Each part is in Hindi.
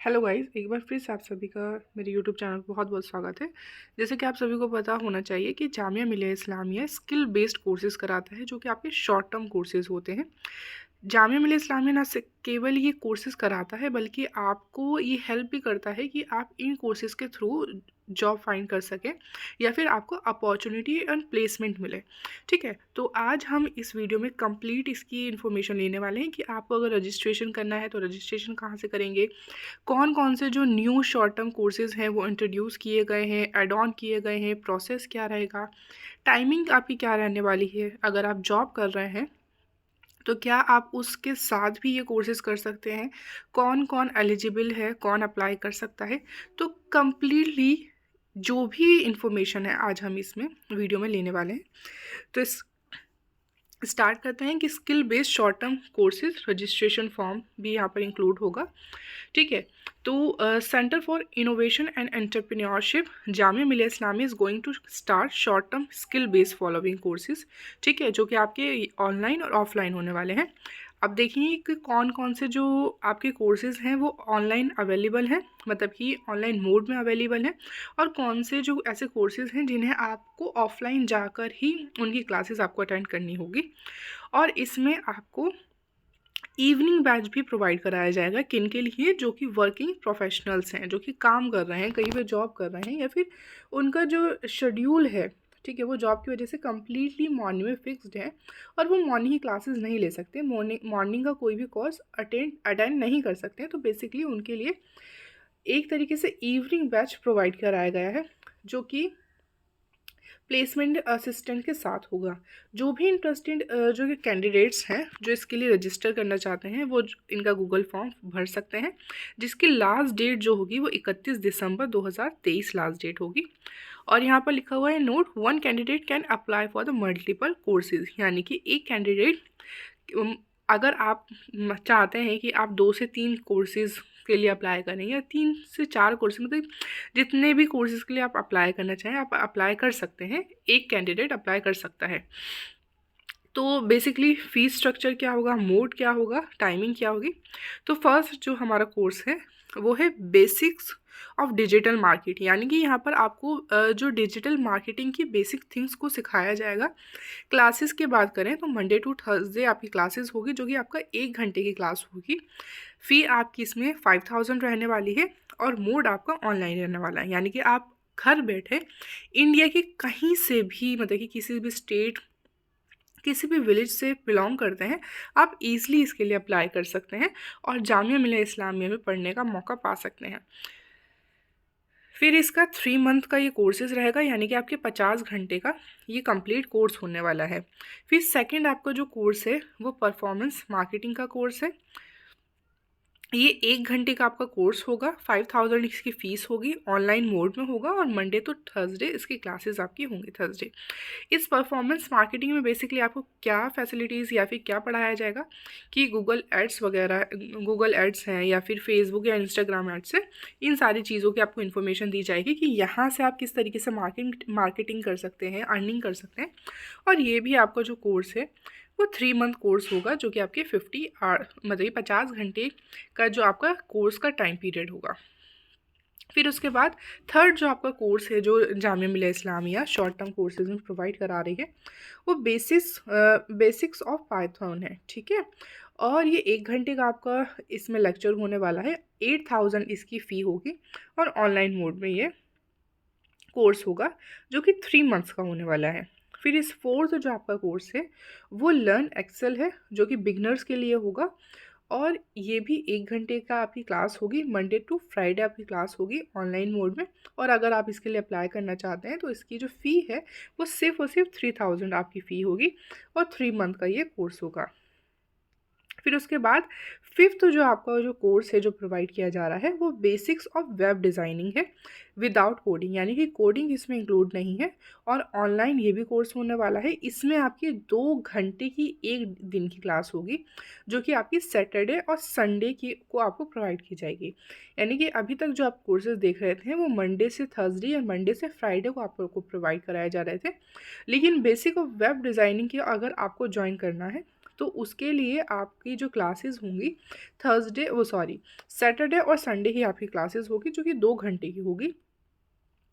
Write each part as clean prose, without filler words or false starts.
हेलो गाइस, एक बार फिर से आप सभी का मेरे यूट्यूब चैनल पर बहुत बहुत स्वागत है। जैसे कि आप सभी को पता होना चाहिए कि Jamia Millia Islamia skill based courses कराता है, जो कि आपके शॉर्ट टर्म कोर्सेज़ होते हैं। जामिया मिलिया इस्लामिया ना सिर्फ केवल ये कोर्सेज़ कराता है, बल्कि आपको ये हेल्प भी करता है कि आप इन कोर्सेज़ के थ्रू जॉब फाइंड कर सकें या फिर आपको अपॉर्चुनिटी एंड प्लेसमेंट मिले। ठीक है, तो आज हम इस वीडियो में कंप्लीट इसकी इन्फॉर्मेशन लेने वाले हैं कि आपको अगर रजिस्ट्रेशन करना है तो रजिस्ट्रेशन कहाँ से करेंगे, कौन कौन से जो न्यू शॉर्ट टर्म कोर्सेज़ हैं वो इंट्रोड्यूस किए गए हैं, ऐड ऑन किए गए हैं, प्रोसेस क्या रहेगा, टाइमिंग आपकी क्या रहने वाली है, अगर आप जॉब कर रहे हैं तो क्या आप उसके साथ भी ये कोर्सेज़ कर सकते हैं, कौन कौन एलिजिबल है, कौन अप्लाई कर सकता है। तो कम्प्लीटली जो भी इंफॉर्मेशन है आज हम इसमें वीडियो में लेने वाले हैं। तो इस स्टार्ट करते हैं कि skill based short term courses registration form भी यहाँ पर इंक्लूड होगा। ठीक है, तो centre for innovation and entrepreneurship Jamia Millia Islamia is going to start short term skill based following courses. ठीक है, जो कि आपके ऑनलाइन और ऑफलाइन होने वाले हैं। अब देखिए कि कौन कौन से जो आपके कोर्सेज़ हैं वो ऑनलाइन अवेलेबल हैं, मतलब कि ऑनलाइन मोड में अवेलेबल हैं, और कौन से जो ऐसे कोर्सेज़ हैं जिन्हें आपको ऑफलाइन जाकर ही उनकी क्लासेस आपको अटेंड करनी होगी। और इसमें आपको इवनिंग बैच भी प्रोवाइड कराया जाएगा। किन के लिए? जो कि वर्किंग प्रोफेशनल्स हैं, जो कि काम कर रहे हैं, कहीं पे जॉब कर रहे हैं, या फिर उनका जो शेड्यूल है, ठीक है, वो जॉब की वजह से कम्प्लीटली मॉर्निंग में फिक्स्ड है और वो मॉर्निंग की क्लासेस नहीं ले सकते, मॉर्निंग का कोई भी कोर्स अटेंड नहीं कर सकते हैं। तो बेसिकली उनके लिए एक तरीके से इवनिंग बैच प्रोवाइड कराया गया है, जो कि प्लेसमेंट असिस्टेंट के साथ होगा। जो भी इंटरेस्टेड जो कि कैंडिडेट्स हैं जो इसके लिए रजिस्टर करना चाहते हैं, वो इनका गूगल फॉर्म भर सकते हैं, जिसकी लास्ट डेट जो होगी वो 31 दिसंबर 2023 लास्ट डेट होगी। और यहाँ पर लिखा हुआ है note, one candidate can apply for the multiple courses, यानी कि एक कैंडिडेट अगर आप चाहते हैं कि आप 2 से 3 कोर्सेज़ के लिए अप्लाई करें या 3 से 4 कोर्सेज, मतलब जितने भी कोर्सेज़ के लिए आप अप्लाई करना चाहें आप अप्लाई कर सकते हैं, एक कैंडिडेट अप्लाई कर सकता है। तो बेसिकली फ़ीस स्ट्रक्चर क्या होगा, मोड क्या होगा, टाइमिंग क्या होगी। तो फर्स्ट जो हमारा कोर्स है वो है बेसिक्स ऑफ डिजिटल मार्केट, यानी कि यहाँ पर आपको जो डिजिटल मार्केटिंग की बेसिक थिंग्स को सिखाया जाएगा। क्लासेस की बात करें तो मंडे टू थर्सडे आपकी क्लासेस होगी, जो कि आपका 1 घंटे की क्लास होगी। फ़ी आपकी इसमें 5000 रहने वाली है और मोड आपका ऑनलाइन रहने वाला है, यानी कि आप घर बैठे इंडिया के कहीं से भी, मतलब कि किसी भी स्टेट, किसी भी विलेज से बिलोंग करते हैं, आप ईज़िली इसके लिए अप्लाई कर सकते हैं और जामिया मिलिया इस्लामिया में पढ़ने का मौका पा सकते हैं। फिर इसका 3 मंथ का ये कोर्सेज़ रहेगा, यानी कि आपके 50 घंटे का ये कंप्लीट कोर्स होने वाला है। फिर सेकंड आपका जो कोर्स है वो परफॉर्मेंस मार्केटिंग का कोर्स है। ये 1 घंटे का आपका कोर्स होगा, 5000 इसकी फ़ीस होगी, ऑनलाइन मोड में होगा और मंडे टू थर्सडे इसकी क्लासेस आपकी होंगी थर्सडे। इस परफॉर्मेंस मार्केटिंग में बेसिकली आपको क्या फैसिलिटीज़ या फिर क्या पढ़ाया जाएगा कि गूगल एड्स वगैरह, गूगल एड्स हैं या फिर फेसबुक या इंस्टाग्राम एड्स है, इन सारी चीज़ों की आपको इन्फॉर्मेशन दी जाएगी कि यहाँ से आप किस तरीके से मार्केटिंग कर सकते हैं, अर्निंग कर सकते हैं। और ये भी आपका जो कोर्स है वो 3 मंथ कोर्स होगा, जो कि आपके 50 आवर, मतलब 50 घंटे का जो आपका कोर्स का टाइम पीरियड होगा। फिर उसके बाद थर्ड जो आपका कोर्स है जो Jamia Millia Islamia short term courses में प्रोवाइड करा रही है, वो बेसिक्स ऑफ पाइथन है। ठीक है, और ये 1 घंटे का आपका इसमें लेक्चर होने वाला है। 8000 इसकी फ़ी होगी और ऑनलाइन मोड में ये कोर्स होगा, जो कि 3 मंथ्स का होने वाला है। फिर इस फोर्थ जो आपका कोर्स है वो लर्न एक्सेल है, जो कि बिगनर्स के लिए होगा, और ये भी 1 घंटे का आपकी क्लास होगी, मंडे टू फ्राइडे आपकी क्लास होगी ऑनलाइन मोड में। और अगर आप इसके लिए अप्लाई करना चाहते हैं तो इसकी जो फ़ी है वो सिर्फ और सिर्फ 3000 आपकी फ़ी होगी और 3 मंथ का ये कोर्स होगा। फिर उसके बाद फिफ्थ जो आपका जो कोर्स है जो प्रोवाइड किया जा रहा है वो बेसिक्स ऑफ वेब डिज़ाइनिंग है विदाउट कोडिंग, यानी कि कोडिंग इसमें इंक्लूड नहीं है। और ऑनलाइन ये भी कोर्स होने वाला है। इसमें आपकी 2 घंटे की 1 दिन की क्लास होगी, जो कि आपकी सैटरडे और संडे की को आपको प्रोवाइड की जाएगी। यानी कि अभी तक जो आप कोर्सेज देख रहे थे वो मंडे से थर्सडे या मंडे से फ्राइडे को आपको प्रोवाइड कराए जा रहे थे, लेकिन बेसिक ऑफ वेब डिज़ाइनिंग की अगर आपको ज्वाइन करना है तो उसके लिए आपकी जो क्लासेस होंगी सैटरडे और संडे ही आपकी क्लासेस होगी, जो कि 2 घंटे की होगी।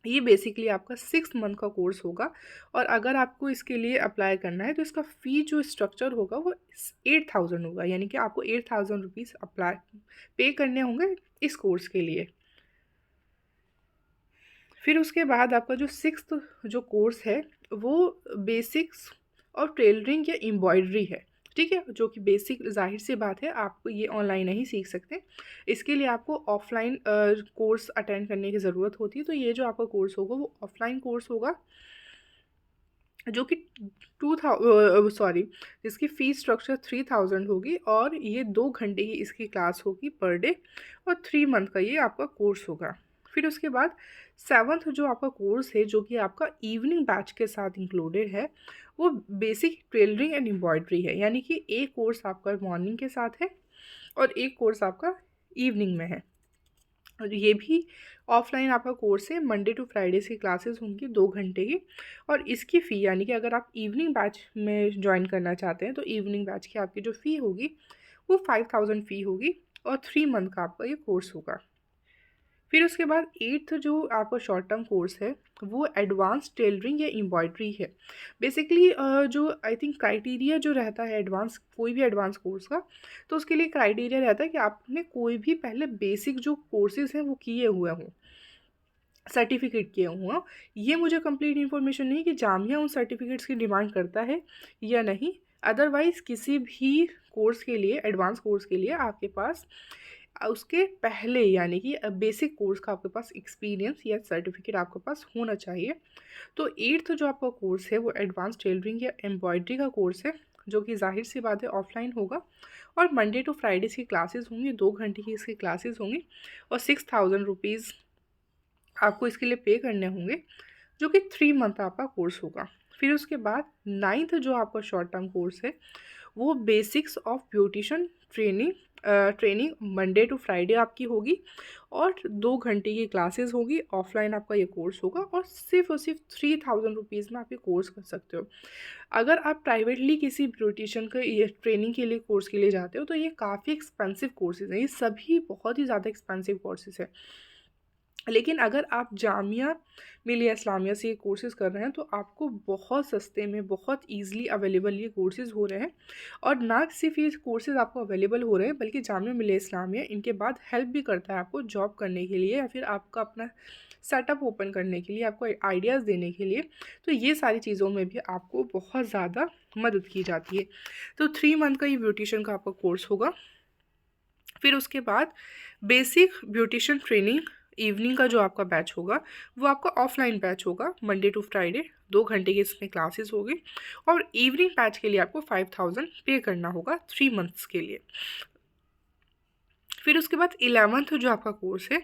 ये बेसिकली आपका 6 मंथ का कोर्स होगा। और अगर आपको इसके लिए अप्लाई करना है तो इसका फ़ी जो स्ट्रक्चर होगा वो 8,000 होगा, यानी कि आपको 8,000 रुपीज़ अप्लाई पे करने होंगे इस कोर्स के लिए। फिर उसके बाद आपका जो 6th जो कोर्स है वो बेसिक्स और टेलरिंग या एम्ब्रॉयडरी है, ठीक है, जो कि बेसिक जाहिर सी बात है आपको ये ऑनलाइन नहीं सीख सकते। इसके लिए आपको ऑफलाइन कोर्स अटेंड करने की ज़रूरत होती है। तो ये जो आपका कोर्स होगा वो ऑफलाइन कोर्स होगा, जो कि जिसकी फ़ीस स्ट्रक्चर 3,000 होगी, और ये 2 घंटे की इसकी क्लास होगी पर डे, और 3 मंथ का ये आपका कोर्स होगा। फिर उसके बाद 7th जो आपका कोर्स है, जो कि आपका इवनिंग बैच के साथ इंक्लूडेड है, वो बेसिक टेलरिंग एंड एम्ब्रॉयडरी है, यानी कि एक कोर्स आपका मॉर्निंग के साथ है और एक कोर्स आपका इवनिंग में है। और ये भी ऑफलाइन आपका कोर्स है, मंडे टू फ्राइडे की क्लासेस होंगी 2 घंटे की। और इसकी फ़ी, यानी कि अगर आप इवनिंग बैच में ज्वाइन करना चाहते हैं तो इवनिंग बैच की आपकी जो फ़ी होगी वो 5,000 फ़ी होगी, और 3 मंथ का आपका ये कोर्स होगा। फिर उसके बाद 8th जो आपका शॉर्ट टर्म कोर्स है वो एडवांस टेलरिंग या एम्ब्रॉयडरी है। बेसिकली जो आई थिंक क्राइटेरिया जो रहता है एडवांस, कोई भी एडवांस कोर्स का, तो उसके लिए क्राइटेरिया रहता है कि आपने कोई भी पहले बेसिक जो कोर्सेज़ हैं वो किए हुए हों, सर्टिफिकेट किए हुआ। ये मुझे कंप्लीट इन्फॉर्मेशन नहीं कि जामिया उन सर्टिफिकेट्स की डिमांड करता है या नहीं। अदरवाइज़ किसी भी कोर्स के लिए, एडवांस कोर्स के लिए आपके पास उसके पहले, यानी कि बेसिक कोर्स का आपके पास एक्सपीरियंस या सर्टिफिकेट आपके पास होना चाहिए। तो 8th जो आपका कोर्स है वो एडवांस टेलरिंग या एम्ब्रॉयडरी का कोर्स है, जो कि जाहिर सी बात है ऑफलाइन होगा, और मंडे टू फ्राइडेज़ की क्लासेस होंगी, 2 घंटे की इसकी क्लासेस होंगी, और 6,000 रुपीज़ आपको इसके लिए पे करने होंगे, जो कि 3 मंथ आपका कोर्स होगा। फिर उसके बाद 9th जो आपका शॉर्ट टर्म कोर्स है वो basics of beautician training Monday to Friday आपकी होगी, और 2 घंटे की क्लासेस होगी, ऑफलाइन आपका ये कोर्स होगा, और सिर्फ 3,000 रुपीज़ में आप ये कोर्स कर सकते हो। अगर आप प्राइवेटली किसी ब्यूटिशियन का ये ट्रेनिंग के लिए कोर्स के लिए जाते हो तो ये काफ़ी एक्सपेंसिव कोर्सेज़ हैं, ये सभी बहुत ही ज़्यादा एक्सपेंसिव कोर्सेज़ हैं। लेकिन अगर आप जामिया मिलिया इस्लामिया से ये कोर्सेज़ कर रहे हैं तो आपको बहुत सस्ते में, बहुत ईज़िली अवेलेबल ये कोर्सेज़ हो रहे हैं। और ना सिर्फ ये कोर्सेज़ आपको अवेलेबल हो रहे हैं, बल्कि जामिया मिलिया इस्लामिया इनके बाद हेल्प भी करता है आपको जॉब करने के लिए, या फिर आपका अपना सेटअप ओपन करने के लिए, आपको आइडियाज़ देने के लिए। तो ये सारी चीज़ों में भी आपको बहुत ज़्यादा मदद की जाती है। तो 3 मंथ का ये ब्यूटिशियन का आपका कोर्स होगा। फिर उसके बाद बेसिक ब्यूटिशियन ट्रेनिंग इवनिंग का जो आपका बैच होगा वो आपका ऑफलाइन बैच होगा, मंडे टू फ्राइडे 2 घंटे की इसमें क्लासेस होगी, और इवनिंग बैच के लिए आपको 5,000 पे करना होगा 3 मंथ्स के लिए। फिर उसके बाद 11th जो आपका कोर्स है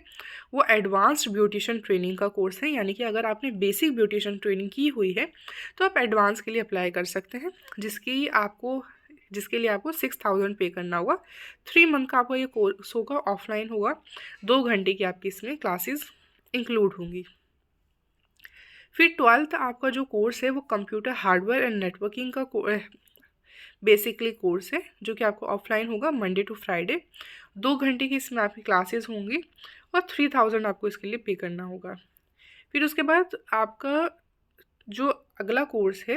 वो एडवांस्ड ब्यूटिशियन ट्रेनिंग का कोर्स है, यानी कि अगर आपने बेसिक ब्यूटिशियन ट्रेनिंग की हुई है तो आप एडवांस के लिए अप्लाई कर सकते हैं, जिसके लिए आपको 6,000 पे करना होगा। 3 मंथ का आपका ये कोर्स होगा, ऑफलाइन होगा, 2 घंटे की आपकी इसमें क्लासेस इंक्लूड होंगी। फिर 12th आपका जो कोर्स है वो कंप्यूटर हार्डवेयर एंड नेटवर्किंग का बेसिकली कोर्स है, जो कि आपको ऑफलाइन होगा, मंडे टू फ्राइडे, 2 घंटे की इसमें आपकी क्लासेस होंगी, और 3,000 आपको इसके लिए पे करना होगा। फिर उसके बाद आपका जो अगला कोर्स है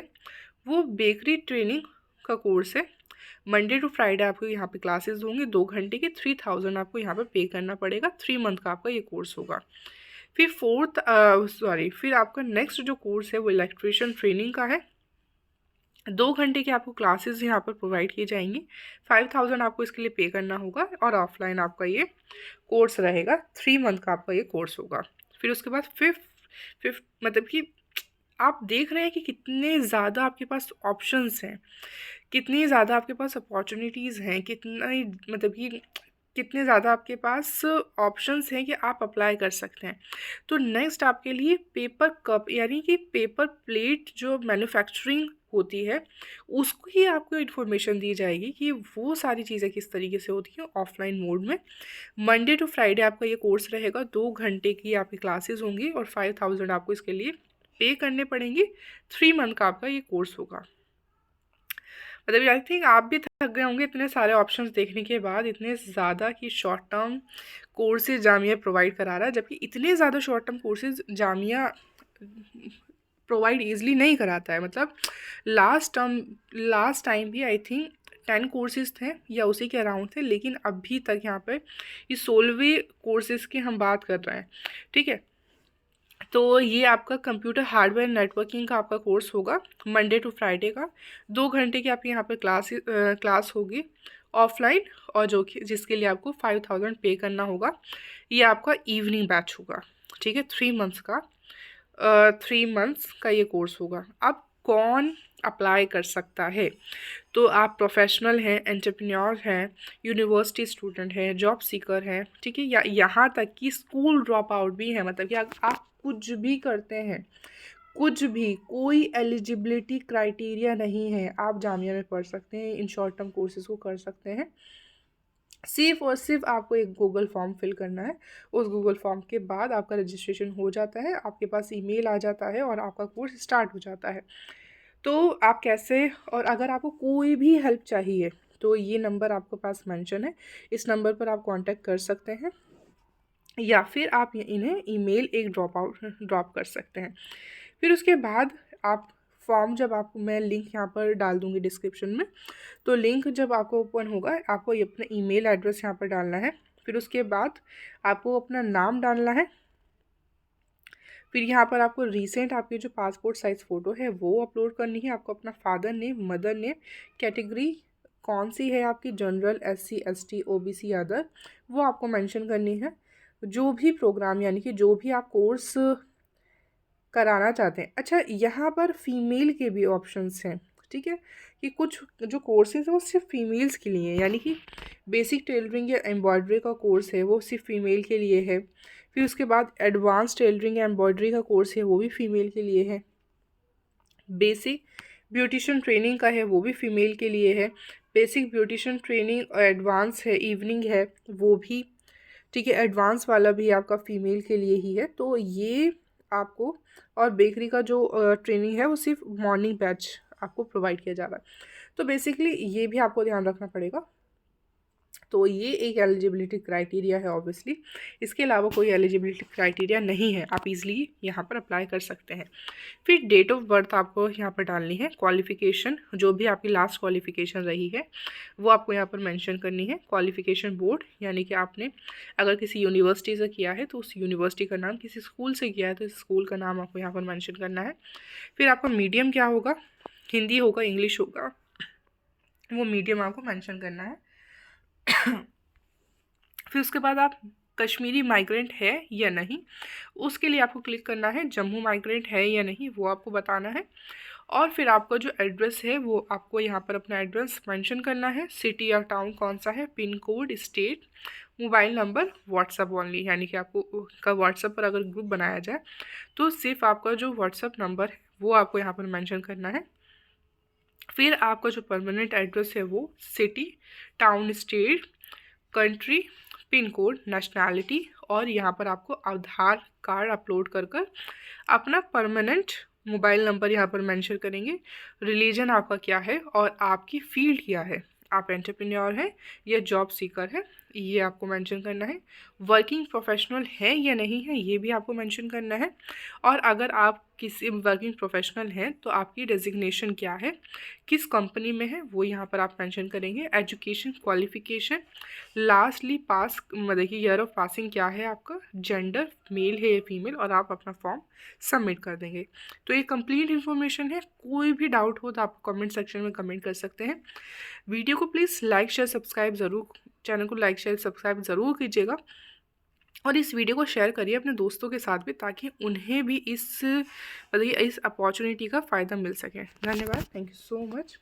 वो बेकरी ट्रेनिंग का कोर्स है, मंडे टू फ्राइडे आपको यहाँ पे क्लासेस होंगे 2 घंटे के, 3,000 आपको यहाँ पे पे करना पड़ेगा, 3 मंथ का आपका ये कोर्स होगा। फिर आपका नेक्स्ट जो कोर्स है वो इलेक्ट्रिशियन ट्रेनिंग का है, 2 घंटे की आपको क्लासेस यहाँ पर प्रोवाइड की जाएंगी, 5,000 आपको इसके लिए पे करना होगा, और ऑफलाइन आपका ये कोर्स रहेगा, 3 मंथ का आपका ये कोर्स होगा। फिर उसके बाद फिफ्थ मतलब कि आप देख रहे हैं कि कितने ज़्यादा आपके पास ऑप्शंस हैं, कितनी ज़्यादा आपके पास अपॉर्चुनिटीज़ हैं, कितना ही मतलब कि कितने ज़्यादा आपके पास ऑप्शंस हैं कि आप अप्लाई कर सकते हैं। तो नेक्स्ट आपके लिए पेपर कप, यानी कि पेपर प्लेट जो मैन्युफैक्चरिंग होती है उसको ही आपको इन्फॉर्मेशन दी जाएगी कि वो सारी चीज़ें किस तरीके से होती हैं ऑफलाइन मोड में। मंडे टू फ्राइडे आपका ये कोर्स रहेगा, 2 घंटे की आपकी क्लासेस होंगी, और 5,000 आपको इसके लिए पे करने पड़ेंगे, 3 मंथ का आपका ये कोर्स होगा। मतलब आई थिंक आप भी थक गए होंगे इतने सारे ऑप्शंस देखने के बाद, इतने ज़्यादा कि short term courses Jamia provide करा रहा है, जबकि इतने ज़्यादा short term courses Jamia provide easily नहीं कराता है। मतलब लास्ट टाइम भी आई थिंक 10 कोर्सेज थे या उसी के अराउंड थे, लेकिन अभी तक यहाँ पे ये 16वें कोर्सेज की हम बात कर रहे हैं, ठीक है। तो ये आपका कंप्यूटर हार्डवेयर नेटवर्किंग का आपका कोर्स होगा, मंडे टू फ्राइडे का। 2 घंटे की आपकी यहाँ पर क्लास होगी ऑफलाइन, और जिसके लिए आपको 5000 पे करना होगा। ये आपका इवनिंग बैच होगा, ठीक है। 3 मंथ्स का ये कोर्स होगा। अब कौन अप्लाई कर सकता है? तो आप प्रोफेशनल हैं, एंटरप्रेन्योर हैं, यूनिवर्सिटी स्टूडेंट हैं, जॉब सीकर हैं, ठीक है, या यहाँ तक कि स्कूल ड्रॉप आउट भी हैं। मतलब कि आप कुछ भी करते हैं, कुछ भी, कोई एलिजिबिलिटी क्राइटेरिया नहीं है, आप जामिया में पढ़ सकते हैं, इन शॉर्ट टर्म कोर्सेज को कर सकते हैं। सिर्फ और सिर्फ आपको एक गूगल फॉर्म फिल करना है। उस गूगल फॉर्म के बाद आपका रजिस्ट्रेशन हो जाता है, आपके पास ईमेल आ जाता है और आपका कोर्स स्टार्ट हो जाता है। तो आप कैसे, और अगर आपको कोई भी हेल्प चाहिए तो ये नंबर आपके पास मेंशन है, इस नंबर पर आप कांटेक्ट कर सकते हैं, या फिर आप इन्हें ईमेल एक ड्रॉप कर सकते हैं। फिर उसके बाद आप फॉर्म, जब आपको मैं लिंक यहाँ पर डाल दूँगी डिस्क्रिप्शन में, तो लिंक जब आपको ओपन होगा, आपको ये अपना ईमेल एड्रेस यहाँ पर डालना है। फिर उसके बाद आपको अपना नाम डालना है। फिर यहाँ पर आपको रीसेंट आपकी जो पासपोर्ट साइज़ फ़ोटो है वो अपलोड करनी है। आपको अपना father name, mother name, category कौन सी है आपकी, general, SC ST OBC other, वो आपको मेंशन करनी है। जो भी प्रोग्राम, यानी कि जो भी आप कोर्स कराना चाहते हैं। अच्छा, यहाँ पर फीमेल के भी ऑप्शंस हैं, ठीक है, कि कुछ जो कोर्सेज हैं वो सिर्फ फीमेल्स के लिए हैं, यानी कि बेसिक टेलरिंग या एम्ब्रॉयडरी का कोर्स है वो सिर्फ फीमेल के लिए है। फिर उसके बाद एडवांस टेलरिंग या एम्ब्रॉयडरी का कोर्स है वो भी फीमेल के लिए है। बेसिक ब्यूटिशियन ट्रेनिंग का है वो भी फीमेल के लिए है। बेसिक ब्यूटिशियन ट्रेनिंग एडवांस है, इवनिंग है, वो भी, ठीक है, एडवांस वाला भी आपका फीमेल के लिए ही है। तो ये आपको, और बेकरी का जो ट्रेनिंग है वो सिर्फ मॉर्निंग बैच आपको प्रोवाइड किया जा रहा है। तो बेसिकली ये भी आपको ध्यान रखना पड़ेगा। तो ये एक एलिजिबिलिटी क्राइटेरिया है ऑब्वियसली, इसके अलावा कोई एलिजिबिलिटी क्राइटेरिया नहीं है, आप इजीली यहाँ पर अप्लाई कर सकते हैं। फिर डेट ऑफ बर्थ आपको यहाँ पर डालनी है। क्वालिफ़िकेशन, जो भी आपकी लास्ट क्वालिफ़िकेशन रही है वो आपको यहाँ पर मेंशन करनी है। क्वालिफ़िकेशन बोर्ड, यानी कि आपने अगर किसी यूनिवर्सिटी से किया है तो उस यूनिवर्सिटी का नाम, किसी स्कूल से किया है तो इस स्कूल का नाम आपको यहाँ पर मेंशन करना है। फिर आपका मीडियम क्या होगा, हिंदी होगा, इंग्लिश होगा, वो मीडियम आपको मेंशन करना है। फिर उसके बाद आप कश्मीरी माइग्रेंट है या नहीं, उसके लिए आपको क्लिक करना है। जम्मू माइग्रेंट है या नहीं वो आपको बताना है। और फिर आपका जो एड्रेस है वो आपको यहाँ पर अपना एड्रेस मेंशन करना है। सिटी या टाउन कौन सा है, pin code, state, mobile number, WhatsApp only, यानी कि आपको का व्हाट्सअप पर अगर ग्रुप बनाया जाए तो सिर्फ आपका जो व्हाट्सअप नंबर है वो आपको यहाँ पर मेंशन करना है। फिर आपका जो परमानेंट एड्रेस है वो city, town, state, country, pin code, nationality, और यहाँ पर आपको आधार कार्ड अपलोड कर अपना परमानेंट मोबाइल नंबर यहाँ पर मेंशन करेंगे। रिलीजन आपका क्या है और आपकी फील्ड क्या है, आप एंटरप्रेन्योर हैं या जॉब सीकर है, ये आपको मेंशन करना है। वर्किंग प्रोफेशनल है या नहीं है ये भी आपको मेंशन करना है। और अगर आप किसी वर्किंग प्रोफेशनल हैं तो आपकी डेजिग्नेशन क्या है, किस कंपनी में है, वो यहाँ पर आप मेंशन करेंगे। एजुकेशन क्वालिफिकेशन, लास्टली पास, मतलब कि ईयर ऑफ पासिंग क्या है आपका, जेंडर मेल है या फीमेल, और आप अपना फॉर्म सबमिट कर देंगे। तो ये कंप्लीट इन्फॉर्मेशन है। कोई भी डाउट हो तो आप कमेंट सेक्शन में कमेंट कर सकते हैं। वीडियो को प्लीज़ लाइक शेयर सब्सक्राइब ज़रूर, चैनल को लाइक शेयर सब्सक्राइब ज़रूर कीजिएगा, और इस वीडियो को शेयर करिए अपने दोस्तों के साथ भी, ताकि उन्हें भी इस अपॉर्चुनिटी का फ़ायदा मिल सके। धन्यवाद, थैंक यू सो मच।